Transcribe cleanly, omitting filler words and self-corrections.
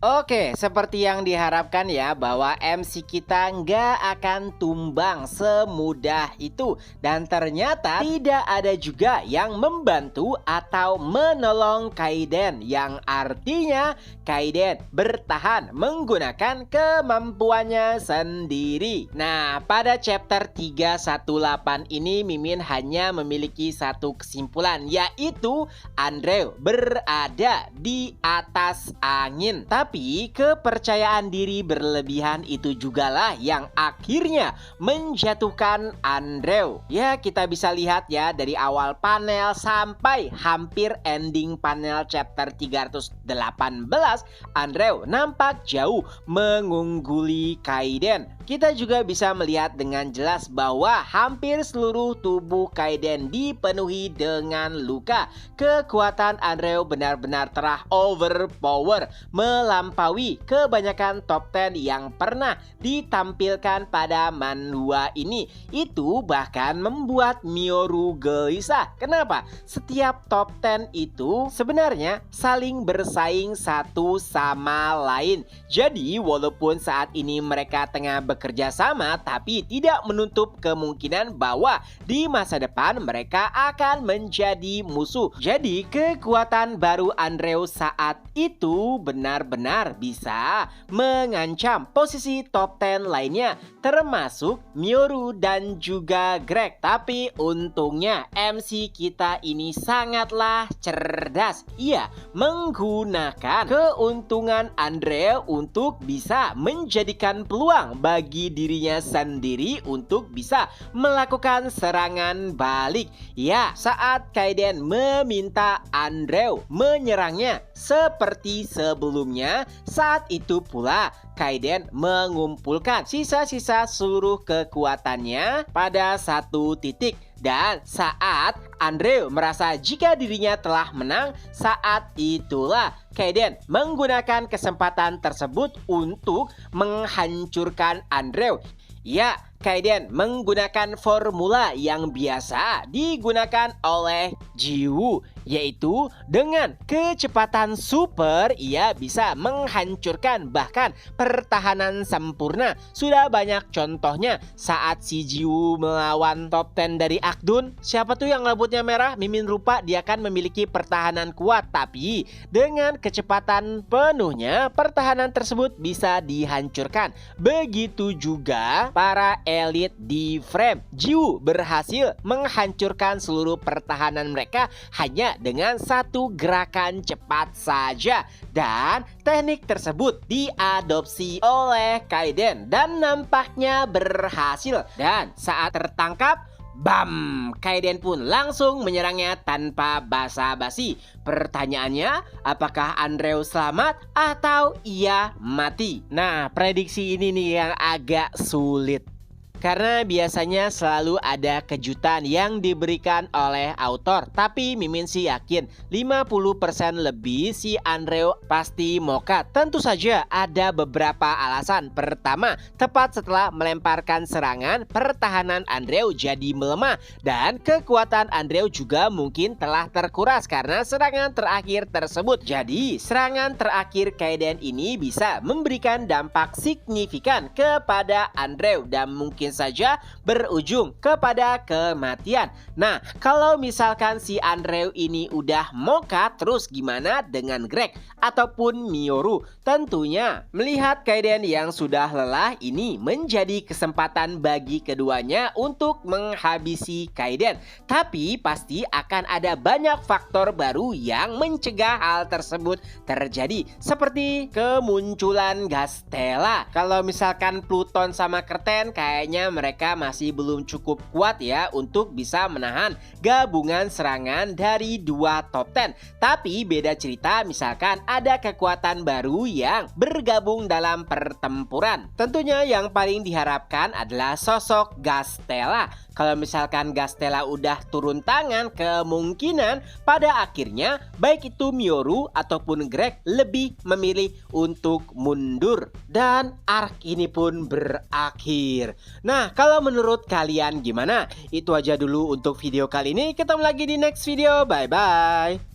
Oke, seperti yang diharapkan ya bahwa MC kita nggak akan tumbang semudah itu. Dan ternyata tidak ada juga yang membantu atau menolong Kaiden. Yang artinya Kaiden bertahan menggunakan kemampuannya sendiri. Nah, pada chapter 318 ini Mimin hanya memiliki satu kesimpulan, yaitu Andrew berada di atas angin. Tapi kepercayaan diri berlebihan itu jugalah yang akhirnya menjatuhkan Andrew. Ya, kita bisa lihat ya dari awal panel sampai hampir ending panel chapter 318, Andrew nampak jauh mengungguli Kaiden. Kita juga bisa melihat dengan jelas bahwa hampir seluruh tubuh Kaiden dipenuhi dengan luka. Kekuatan Andrew benar-benar telah overpower, melampaui kebanyakan top 10 yang pernah ditampilkan pada manhwa ini. Itu bahkan membuat Mioru gelisah. Kenapa? Setiap top 10 itu sebenarnya saling bersaing satu sama lain. Jadi walaupun saat ini mereka tengah bekerja sama, tapi tidak menutup kemungkinan bahwa di masa depan mereka akan menjadi musuh. Jadi kekuatan baru Andrew saat itu benar-benar bisa mengancam posisi top 10 lainnya, termasuk Mioru dan juga Greg. Tapi untungnya MC kita ini sangatlah cerdas. Ia menggunakan keuntungan Andrew untuk bisa menjadikan peluang bagi dirinya sendiri untuk bisa melakukan serangan balik. Ya, saat Kaiden meminta Andrew menyerangnya seperti sebelumnya, saat itu pula Kaiden mengumpulkan sisa-sisa seluruh kekuatannya pada satu titik. Dan saat Andrew merasa jika dirinya telah menang, saat itulah Kaiden menggunakan kesempatan tersebut untuk menghancurkan Andrew. Ya, Kaiden menggunakan formula yang biasa digunakan oleh Jiwoo, yaitu dengan kecepatan super ia bisa menghancurkan bahkan pertahanan sempurna. Sudah banyak contohnya saat si Jiwoo melawan top 10 dari Akdun. Siapa tuh yang rambutnya merah? Mimin lupa, dia kan memiliki pertahanan kuat, tapi dengan kecepatan penuhnya pertahanan tersebut bisa dihancurkan. Begitu juga para elit di frame. Jiwoo berhasil menghancurkan seluruh pertahanan mereka hanya dengan satu gerakan cepat saja. Dan teknik tersebut diadopsi oleh Kaiden dan nampaknya berhasil. Dan saat tertangkap, bam! Kaiden pun langsung menyerangnya tanpa basa-basi. Pertanyaannya, apakah Andrew selamat atau ia mati? Nah, prediksi ini nih yang agak sulit. Karena biasanya selalu ada kejutan yang diberikan oleh autor. Tapi Mimin sih yakin 50% lebih si Andrew pasti mokat. Tentu saja ada beberapa alasan. Pertama, tepat setelah melemparkan serangan, pertahanan Andrew jadi melemah. Dan kekuatan Andrew juga mungkin telah terkuras karena serangan terakhir tersebut. Jadi serangan terakhir Kaiden ini bisa memberikan dampak signifikan kepada Andrew dan mungkin saja berujung kepada kematian. Nah, kalau misalkan si Andrew ini udah mokat, terus gimana dengan Greg ataupun Mioru? Tentunya melihat Kaiden yang sudah lelah, ini menjadi kesempatan bagi keduanya untuk menghabisi Kaiden. Tapi pasti akan ada banyak faktor baru yang mencegah hal tersebut terjadi, seperti kemunculan Gastella. Kalau misalkan Pluton sama Kerten, kayaknya mereka masih belum cukup kuat ya untuk bisa menahan gabungan serangan dari dua top 10. Tapi beda cerita misalkan ada kekuatan baru yang bergabung dalam pertempuran. Tentunya yang paling diharapkan adalah sosok Gastella. Kalau misalkan Gastella udah turun tangan, kemungkinan pada akhirnya baik itu Mioru ataupun Greg lebih memilih untuk mundur. Dan arc ini pun berakhir. Nah, kalau menurut kalian gimana? Itu aja dulu untuk video kali ini. Ketemu lagi di next video. Bye-bye.